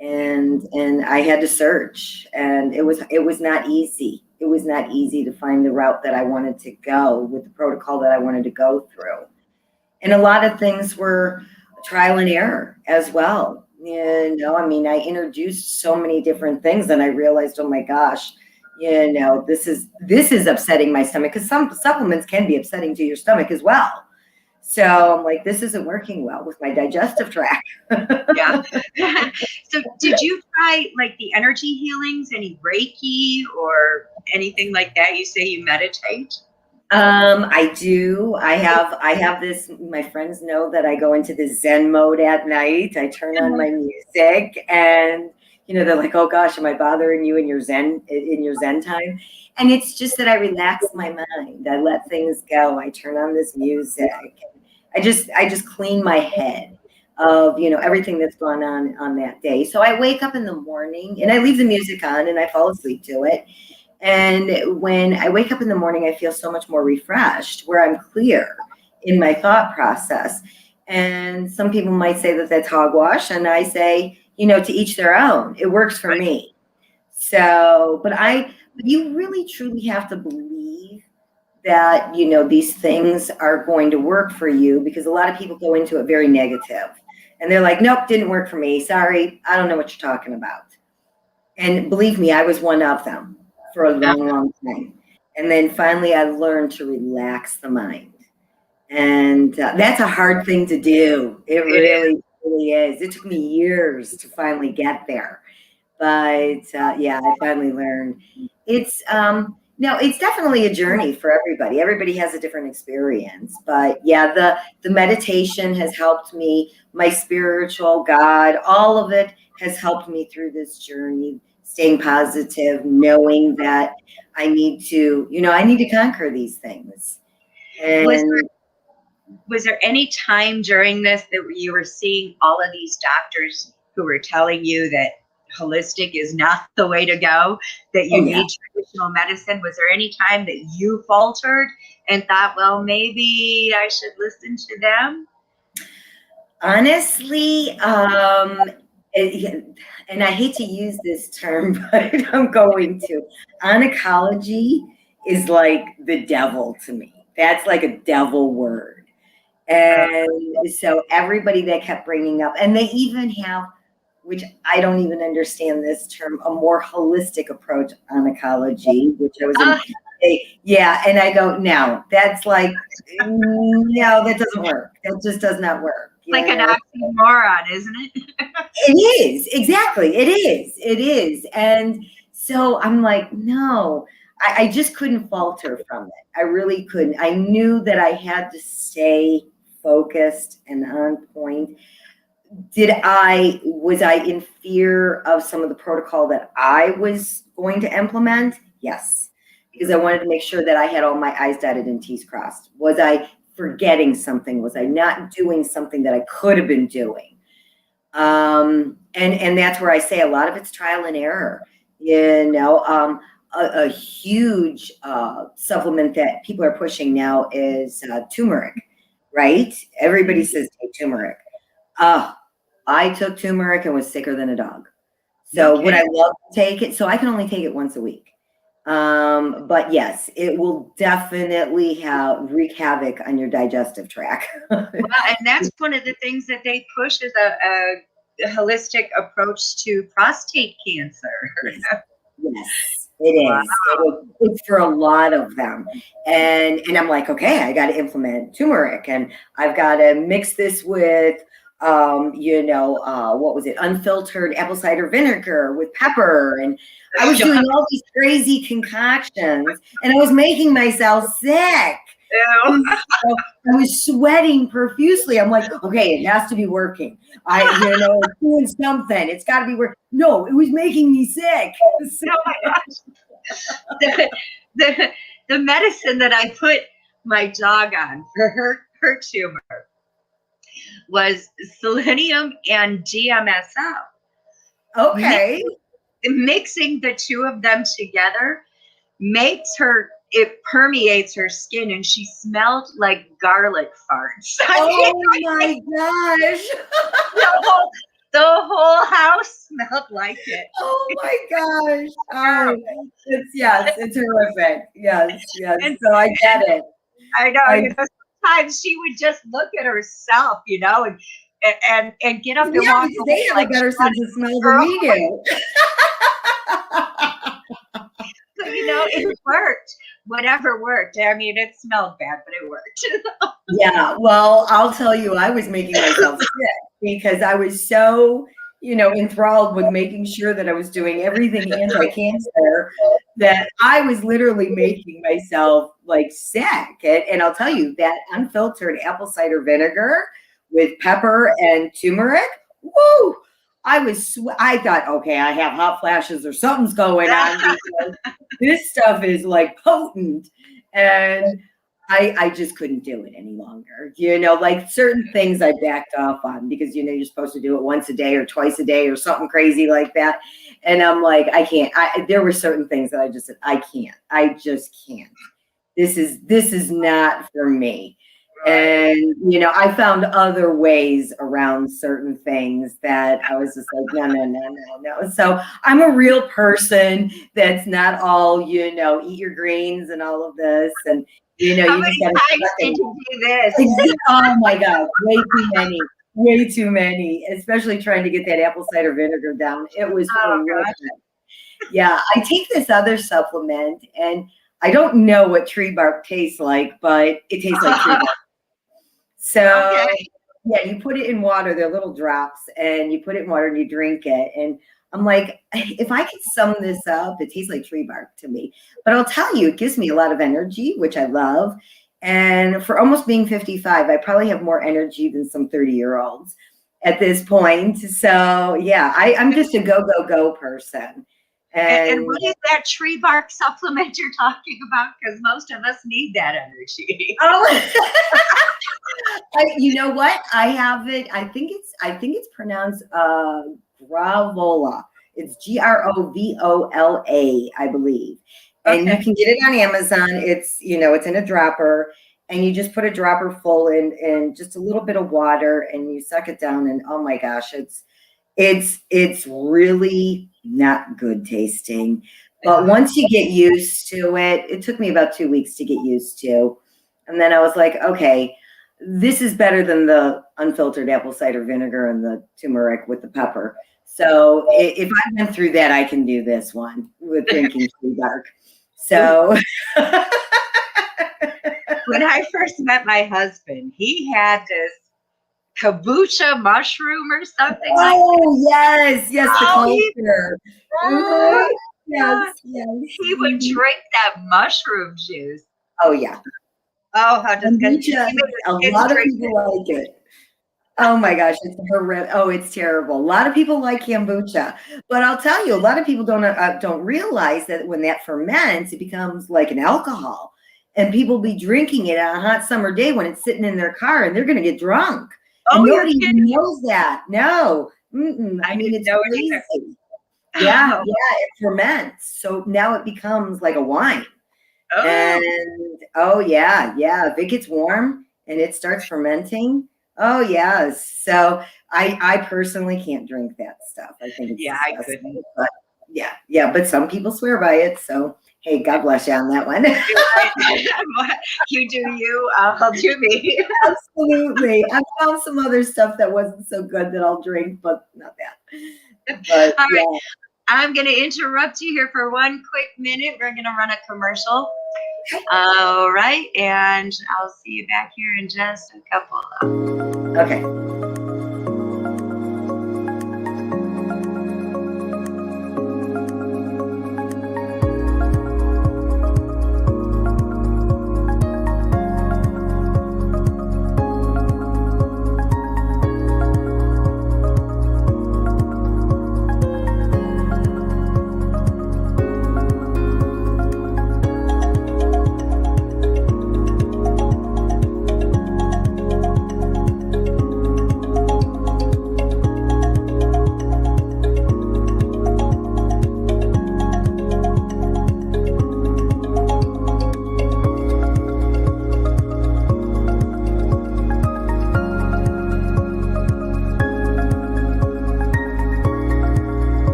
And I had to search, and it was not easy. It was not easy to find the route that I wanted to go with the protocol that I wanted to go through. And a lot of things were trial and error as well. I mean, I introduced so many different things and I realized, oh my gosh, this is upsetting my stomach, because some supplements can be upsetting to your stomach as well. So I'm like, this isn't working well with my digestive tract. Yeah. So did you try like the energy healings, any Reiki or anything like that? You say you meditate? I do. I have this, my friends know that I go into the Zen mode at night. I turn on my music and they're like, oh gosh, am I bothering you in your Zen time? And it's just that I relax my mind. I let things go. I turn on this music. I just clean my head of everything that's gone on that day. So I wake up in the morning and I leave the music on and I fall asleep to it. And when I wake up in the morning, I feel so much more refreshed, where I'm clear in my thought process. And some people might say that that's hogwash, and I say, to each their own. It works for me. So, but you really truly have to believe that these things are going to work for you, because a lot of people go into it very negative and they're like, nope, didn't work for me, sorry, I don't know what you're talking about. And believe me, I was one of them for a long time. And then finally I learned to relax the mind, and that's a hard thing to do. It really is. It took me years to finally get there, but yeah, I finally learned. It's no, it's definitely a journey for everybody. Everybody has a different experience, but yeah, the meditation has helped me. My spiritual God, all of it has helped me through this journey. Staying positive, knowing that I need to conquer these things. And was there any time during this that you were seeing all of these doctors who were telling you that holistic is not the way to go, that you Oh yeah. need traditional medicine? Was there any time that you faltered and thought, well, maybe I should listen to them? Honestly, and I hate to use this term, but I'm going to. Oncology is like the devil to me. That's like a devil word. And so everybody that kept bringing up, and they even have, which I don't even understand this term, a more holistic approach on oncology, which I was in. Uh, Yeah, and I go, no, that's like, no, that doesn't work. That just does not work. like You an know, oxymoron, isn't it? it is exactly. It is. It is. And so I'm like, no, I just couldn't falter from it. I really couldn't. I knew that I had to stay focused and on point. Was I in fear of some of the protocol that I was going to implement? Yes, because I wanted to make sure that I had all my I's dotted and T's crossed. Was I forgetting something? Was I not doing something that I could have been doing? And that's where I say a lot of it's trial and error. You know, a huge supplement that people are pushing now is turmeric, right? Everybody says take turmeric. I took turmeric and was sicker than a dog. So would Okay. I love to take it? So I can only take it once a week. But yes, it will definitely wreak havoc on your digestive tract. Well, and that's one of the things that they push is a holistic approach to prostate cancer. Yes. Yes, it Wow. is. It's for a lot of them. And I'm like, okay, I got to implement turmeric and I've got to mix this with, what was it? Unfiltered apple cider vinegar with pepper. And I was doing all these crazy concoctions and I was making myself sick. Ew. And so I was sweating profusely. I'm like, okay, it has to be working. It's doing something. It's got to be working. No, it was making me sick. So, Oh my gosh. The, the, the medicine that I put my dog on for her tumor was selenium and DMSO. okay. Mixing the two of them together it permeates her skin and she smelled like garlic farts. Oh my gosh. The whole house smelled like it. Oh my gosh. Oh, it's horrific. Yes, yes. And So I get it. I know, I sometimes she would just look at herself, and get up and Yeah, walk because away they have like a better she wanted sense of smell than girl. we do. But it worked. Whatever worked. I mean, it smelled bad, but it worked. Yeah, well, I'll tell you, I was making myself sick because I was so, enthralled with making sure that I was doing everything anti-cancer that I was literally making myself like sick. And I'll tell you that unfiltered apple cider vinegar with pepper and turmeric, woo! I thought, okay, I have hot flashes or something's going on because this stuff is like potent. And I just couldn't do it any longer. Like certain things I backed off on because you're supposed to do it once a day or twice a day or something crazy like that. And I'm like, I can't. There were certain things that I just said, I can't. I just can't. This is not for me. And I found other ways around certain things that I was just like, no, no, no, no, no. So I'm a real person that's not all, eat your greens and all of this. And you How just many gotta times did you do this? Oh my God, way too many, especially trying to get that apple cider vinegar down. It was Oh horrific. gosh. Yeah, I take this other supplement and I don't know what tree bark tastes like, but it tastes like tree bark. So Okay. yeah, you put it in water, they're little drops, and you put it in water and you drink it. And I'm like, if I could sum this up, it tastes like tree bark to me. But I'll tell you, it gives me a lot of energy, which I love. And for almost being 55, I probably have more energy than some 30-year-olds at this point. So yeah, I'm just a go, go, go person. And And what is that tree bark supplement you're talking about? Because most of us need that energy. oh, you know what? I have it. I think it's pronounced Gravola. It's Grovola, I believe. And you Okay. can get it on Amazon. It's in a dropper, and you just put a dropper full in and just a little bit of water, and you suck it down. And oh my gosh, it's really not good tasting. But once you get used to it, it took me about 2 weeks to get used to. And then I was like, okay, this is better than the unfiltered apple cider vinegar and the turmeric with the pepper. So if I went through that, I can do this one with drinking tree bark. So When I first met my husband, he had this kabocha mushroom or something like that. oh yes, the Oh, he, culture. oh, God. Yes, yes. He would drink that mushroom juice. Oh yeah. Oh, how disgusting. He Kombucha, made a his kids lot of drink people like it. Oh my gosh, it's horrific. Oh, it's terrible. A lot of people like kombucha, but I'll tell you, a lot of people don't realize that when that ferments, it becomes like an alcohol, and people be drinking it on a hot summer day when it's sitting in their car, and they're going to get drunk, and Oh, you're nobody kidding. even knows that. No, I mean didn't it's know it crazy. either. Yeah, Oh, it ferments, so now it becomes like a wine. oh, And oh yeah, if it gets warm and it starts fermenting, oh yes. So I personally can't drink that stuff. I think it's yeah, I disgusting. couldn't. But yeah, but some people swear by it. So hey, God bless you on that one. You do you, I'll do me. Absolutely. I found some other stuff that wasn't so good that I'll drink, but not that. But All yeah. right. I'm going to interrupt you here for one quick minute. We're going to run a commercial. All right. And I'll see you back here in just a couple. Okay.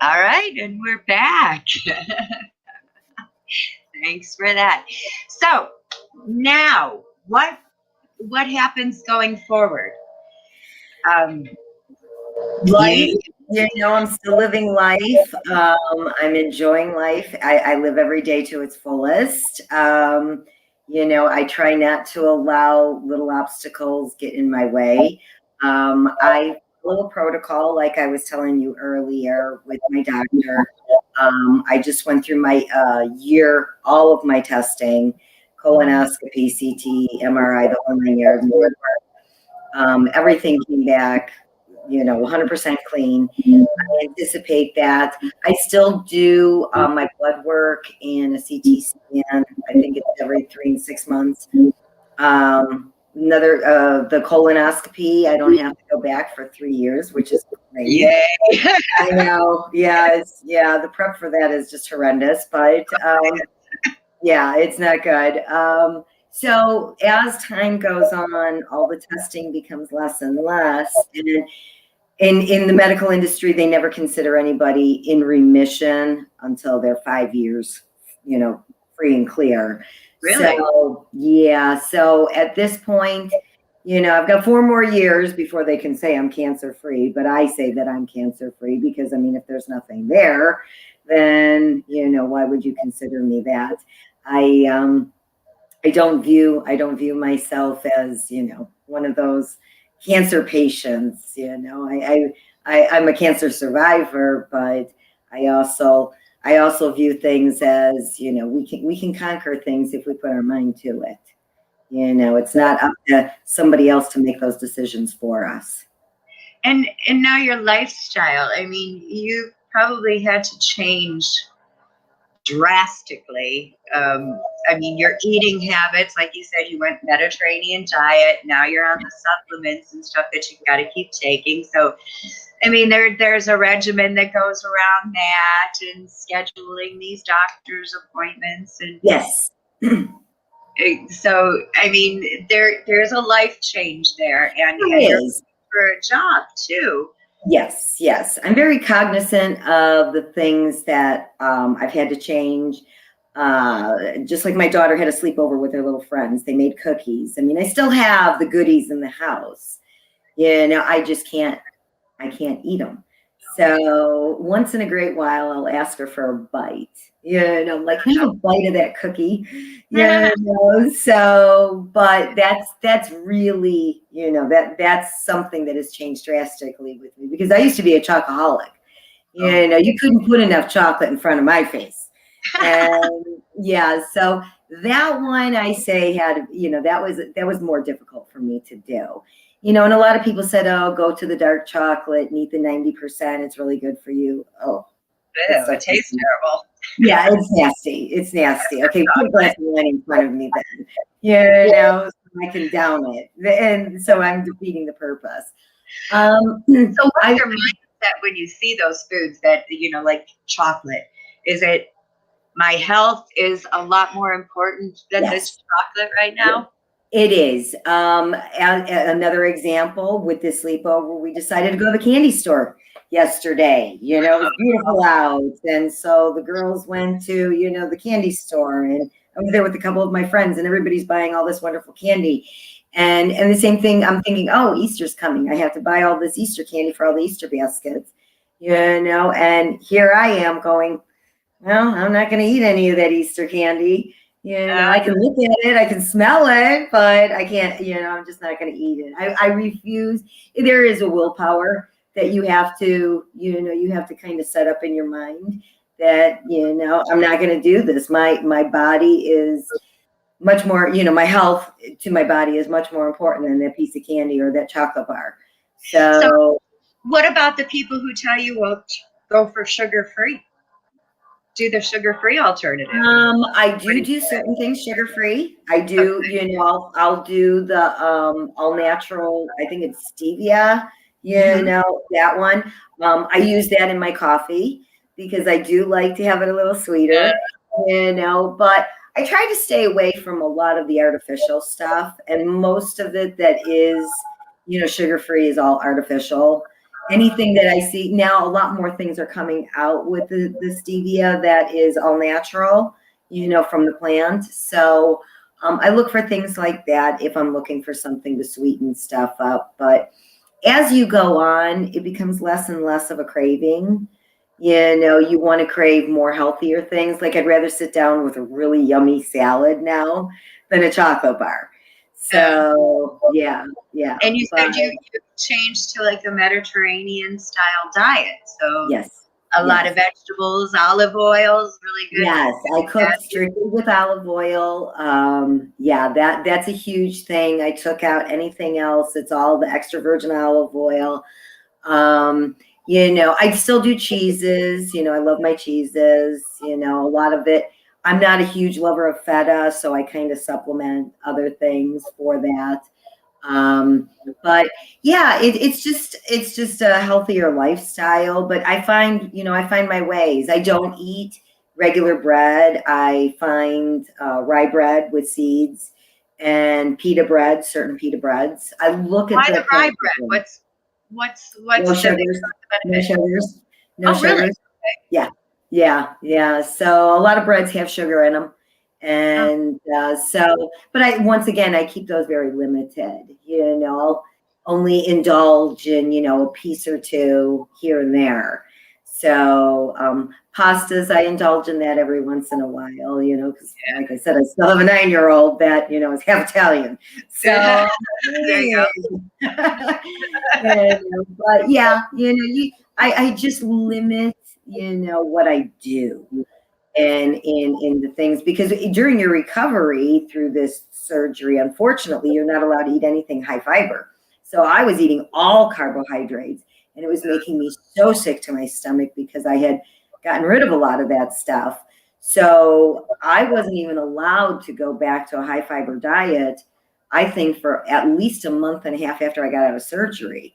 All right. And we're back. Thanks for that. So now what happens going forward? Life, I'm still living life. I'm enjoying life. I live every day to its fullest. I try not to allow little obstacles get in my way. I follow a protocol, like I was telling you earlier with my doctor. I just went through my all of my testing, colonoscopy, CT, MRI, the whole 9 years. Everything came back 100% clean. I anticipate that. I still do my blood work and a CT scan. I think it's every 3 and 6 months. The colonoscopy, I don't have to go back for 3 years, which is great. Yay. I know. Yeah, the prep for that is just horrendous, but it's not good. So as time goes on, all the testing becomes less and less. And in the medical industry, they never consider anybody in remission until they're 5 years, free and clear. Really? So at this point, I've got 4 more years before they can say I'm cancer free, but I say that I'm cancer free because if there's nothing there, then, why would you consider me that? I don't view myself as, one of those cancer patients. I'm a cancer survivor, but I also view things as, we can conquer things if we put our mind to it. It's not up to somebody else to make those decisions for us. And now your lifestyle. I mean, you probably had to change drastically. I mean, your eating habits, like you said, you went Mediterranean diet. Now you're on the supplements and stuff that you've got to keep taking. So, I mean, there's a regimen that goes around that, and scheduling these doctor's appointments, and Yes. so I mean, there's a life change there, and There you're is. for a job too. Yes. I'm very cognizant of the things that I've had to change. Just like my daughter had a sleepover with her little friends, they made cookies. I mean, I still have the goodies in the house. I can't eat them. So once in a great while, I'll ask her for a bite. Like, can I have a bite of that cookie? So, but that's really, that's something that has changed drastically with me, because I used to be a chocoholic. You couldn't put enough chocolate in front of my face. And yeah, so that one I say had, that was more difficult for me to do. And a lot of people said, oh, go to the dark chocolate and eat the 90%. It's really good for you. Oh, Ew, it tastes terrible. yeah, it's nasty. It's nasty. Okay, put a glass of wine in front of me then. So I can down it. And so I'm defeating the purpose. So what's your mindset when you see those foods that, like chocolate? Is it, my health is a lot more important than this chocolate right now? It is. Another example with this sleepover, we decided to go to the candy store yesterday. It was beautiful out. And so the girls went to, the candy store, and I was there with a couple of my friends, and everybody's buying all this wonderful candy. And the same thing, I'm thinking, oh, Easter's coming. I have to buy all this Easter candy for all the Easter baskets, and here I am going, well, I'm not going to eat any of that Easter candy. I can look at it, I can smell it, but I can't, I'm just not going to eat it. I refuse. There is a willpower that you have to, you have to kind of set up in your mind that, I'm not going to do this. My body is much more, my health to my body is much more important than that piece of candy or that chocolate bar. So what about the people who tell you, well, go for sugar-free? Do the sugar-free alternative. I do certain things sugar-free. I do, I'll do the all natural, I think it's stevia, that one. I use that in my coffee because I do like to have it a little sweeter, but I try to stay away from a lot of the artificial stuff, and most of it that is, sugar-free is all artificial. Anything that I see now, a lot more things are coming out with the stevia that is all natural, from the plant. So I look for things like that if I'm looking for something to sweeten stuff up. But as you go on, it becomes less and less of a craving. You want to crave more healthier things. Like, I'd rather sit down with a really yummy salad now than a chocolate bar. So yeah. And you said you changed to like a Mediterranean style diet. So yes, a lot of vegetables, olive oils, really good. Yes, I cook strictly with olive oil. That's a huge thing. I took out anything else. It's all the extra virgin olive oil. I still do cheeses. I love my cheeses. A lot of it. I'm not a huge lover of feta, so I kind of supplement other things for that. But yeah, it's just a healthier lifestyle. But I find my ways. I don't eat regular bread. I find rye bread with seeds and pita bread, certain pita breads. I look at the rye bread. What's no sugars, no sugars, no sugars. Really? Yeah. So a lot of breads have sugar in them. And but I keep those very limited. I'll only indulge in, a piece or two here and there. So pastas, I indulge in that every once in a while, because like I said, I still have a 9-year-old that, is half Italian. So, There you go. but yeah, I just limit, what I do and in the things, because during your recovery through this surgery, unfortunately, you're not allowed to eat anything high fiber. So I was eating all carbohydrates, and it was making me so sick to my stomach because I had gotten rid of a lot of that stuff. So I wasn't even allowed to go back to a high fiber diet, I think, for at least a month and a half after I got out of surgery.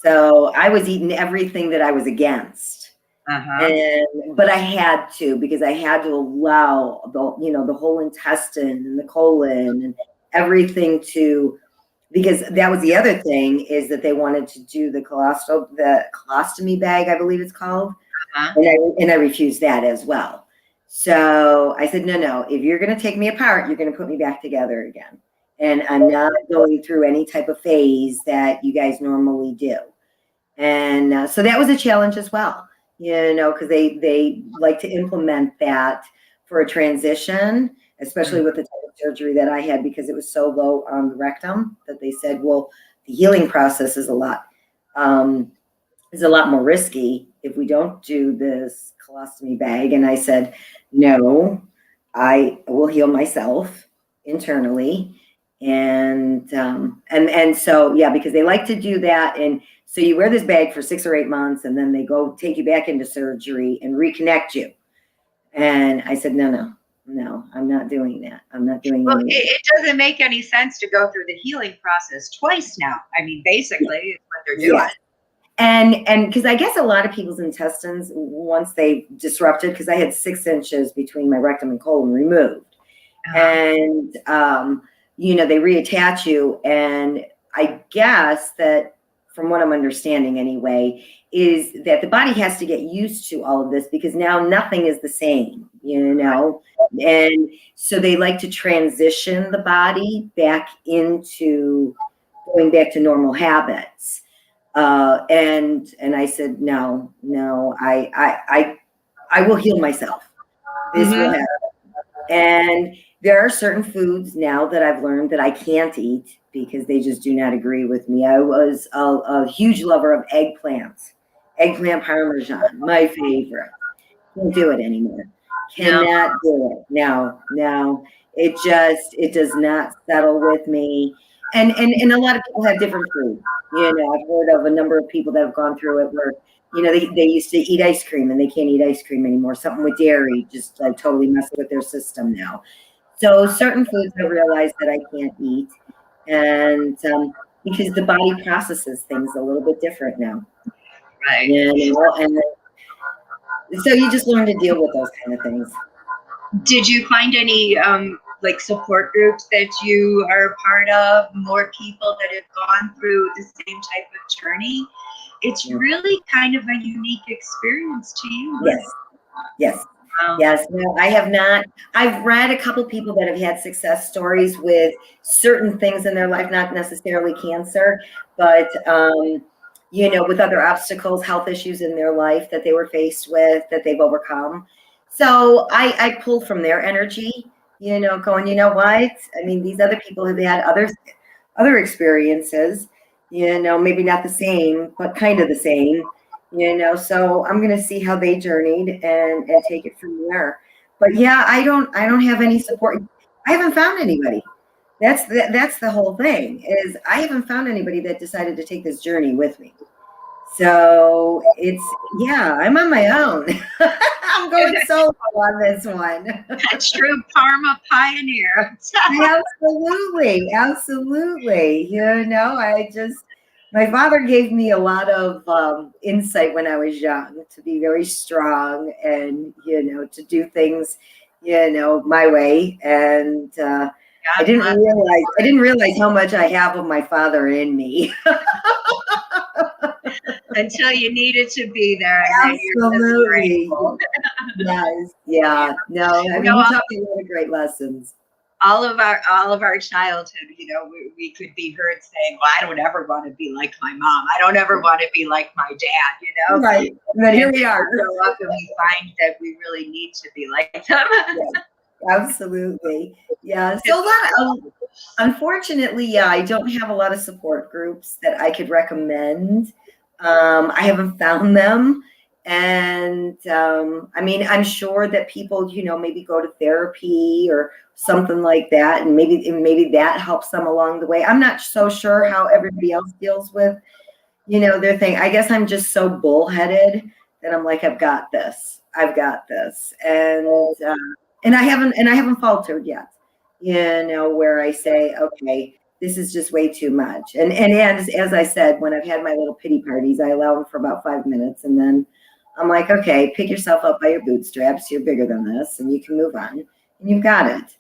So I was eating everything that I was against. But I had to, because I had to allow the whole intestine and the colon and everything to, because that was the other thing, is that they wanted to do the colostomy bag, I believe it's called. And I refused that as well. So I said, no, if you're going to take me apart, you're going to put me back together again. And I'm not going through any type of phase that you guys normally do. And so that was a challenge as well, because they like to implement that for a transition, especially with the type of surgery that I had, because it was so low on the rectum that they said, well, the healing process is a lot more risky if we don't do this colostomy bag. And I said, no, I will heal myself internally. And so, yeah, because they like to do that. And so you wear this bag for 6 or 8 months, and then they go take you back into surgery and reconnect you. And I said, no, I'm not doing that. I'm not doing Well, that. it doesn't make any sense to go through the healing process twice now. I mean, basically, it's what they're doing. Yes. And because I guess a lot of people's intestines, once they disrupted, because I had 6 inches between my rectum and colon removed. And, they reattach you. And I guess that, from what I'm understanding anyway, is that the body has to get used to all of this, because now nothing is the same, and so they like to transition the body back into going back to normal habits. And I said, no, I will heal myself. This will happen. And there are certain foods now that I've learned that I can't eat because they just do not agree with me. I was a huge lover of eggplant parmesan, my favorite. Can't do it anymore. Cannot do it. No. It does not settle with me. And a lot of people have different foods. I've heard of a number of people that have gone through it where, they used to eat ice cream and they can't eat ice cream anymore. Something with dairy just like totally messes with their system now. So certain foods I realized that I can't eat, and because the body processes things a little bit different now. Right. And so you just learn to deal with those kind of things. Did you find any support groups that you are part of? More people that have gone through the same type of journey? It's really kind of a unique experience to you. Yes. No, I have not. I've read a couple people that have had success stories with certain things in their life, not necessarily cancer, but with other obstacles, health issues in their life that they were faced with, that they've overcome. So I pull from their energy, going, what? I mean, these other people have had other experiences, maybe not the same, but kind of the same. So I'm going to see how they journeyed and take it from there. But yeah, I don't have any support. I haven't found anybody. That's the whole thing, is I haven't found anybody that decided to take this journey with me. So I'm on my own. I'm going solo on this one. A true Parma pioneer. Absolutely. My father gave me a lot of insight when I was young to be very strong and, to do things, my way. And I didn't realize how much I have of my father in me. Until you needed to be there. Absolutely. Yes. Yeah. No, I mean, you taught me a lot of great lessons. all of our childhood, we could be heard saying, "Well, I don't ever want to be like my mom. I don't ever want to be like my dad." Right. But here we are. We grow up and we find that we really need to be like them. Yeah, absolutely. Yeah. So a lot of, unfortunately, yeah, I don't have a lot of support groups that I could recommend. I haven't found them. And I mean, I'm sure that people, maybe go to therapy or something like that, and maybe that helps them along the way. I'm not so sure how everybody else deals with, their thing. I guess I'm just so bullheaded that I'm like, I've got this. I've got this. And I haven't faltered yet, where I say, okay, this is just way too much. And as I said, when I've had my little pity parties, I allow them for about 5 minutes, and then I'm like, okay, pick yourself up by your bootstraps. You're bigger than this, and you can move on, and you've got it.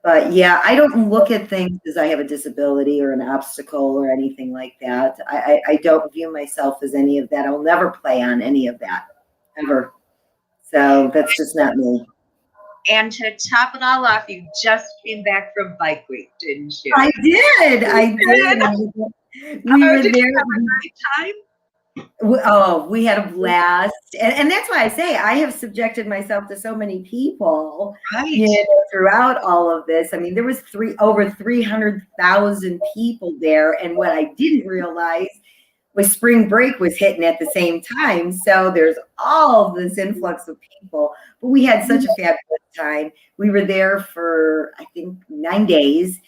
But yeah, I don't look at things as I have a disability or an obstacle or anything like that. I don't view myself as any of that. I'll never play on any of that, ever. So that's just not me. And to top it all off, you just came back from Bike Week, didn't you? I did. We were did there. You have a great time? We had a blast. And that's why I say I have subjected myself to so many people, Right. Throughout all of this. I mean, there was over 300,000 people there. And what I didn't realize was spring break was hitting at the same time. So there's all this influx of people. But we had such a fabulous time. We were there for, I think, 9 days.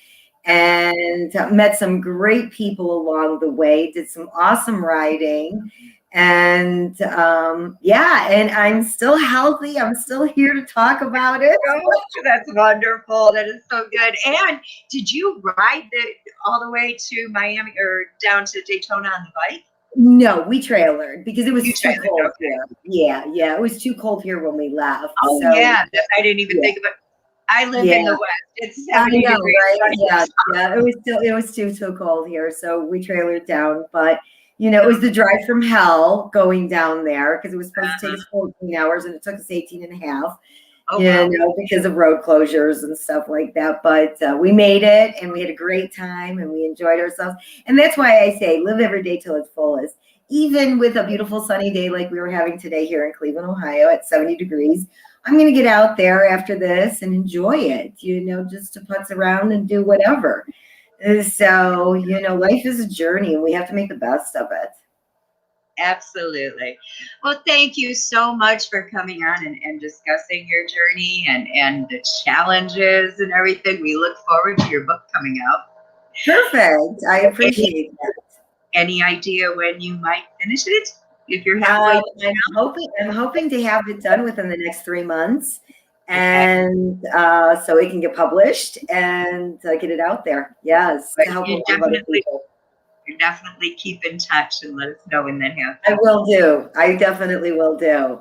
And met some great people along the way, did some awesome riding. And and I'm still healthy. I'm still here to talk about it. Oh, that's wonderful. That is so good. And did you ride all the way to Miami or down to Daytona on the bike? No, we trailered because it was too cold okay. here. Yeah, it was too cold here when we left. Oh, so, yeah. I didn't even think about it. I live in the West. It's 70 I know, degrees. right? Yeah. It was too cold here, so we trailered down. But it was the drive from hell going down there because it was supposed to take us 14 hours, and it took us 18 and a half. Oh, wow. Because of road closures and stuff like that. But we made it, and we had a great time, and we enjoyed ourselves. And that's why I say live every day till its fullest. Even with a beautiful sunny day like we were having today here in Cleveland, Ohio at 70 degrees, I'm going to get out there after this and enjoy it, just to putz around and do whatever. So, life is a journey, and we have to make the best of it. Absolutely. Well, thank you so much for coming on and discussing your journey and the challenges and everything. We look forward to your book coming out. Perfect. I appreciate that. Any idea when you might finish it? If you're halfway, I'm hoping to have it done within the next 3 months, and so it can get published and get it out there. Yes, to help other people. You definitely keep in touch and let us know when that happens. I will do. I definitely will do.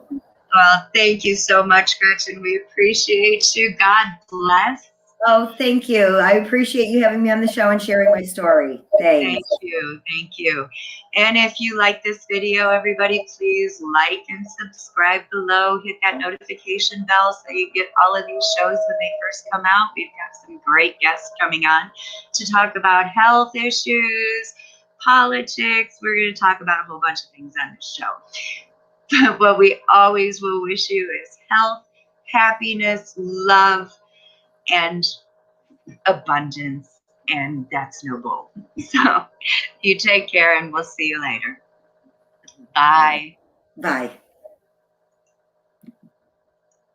Well, thank you so much, Gretchen. We appreciate you. God bless. Oh, thank you. I appreciate you having me on the show and sharing my story. Thanks. Thank you. And if you like this video, everybody, please like and subscribe below. Hit that notification bell so you get all of these shows when they first come out. We've got some great guests coming on to talk about health issues, politics. We're going to talk about a whole bunch of things on this show. But what we always will wish you is health, happiness, love, and abundance. And that's no bull. So you take care, and we'll see you later. Bye. Bye.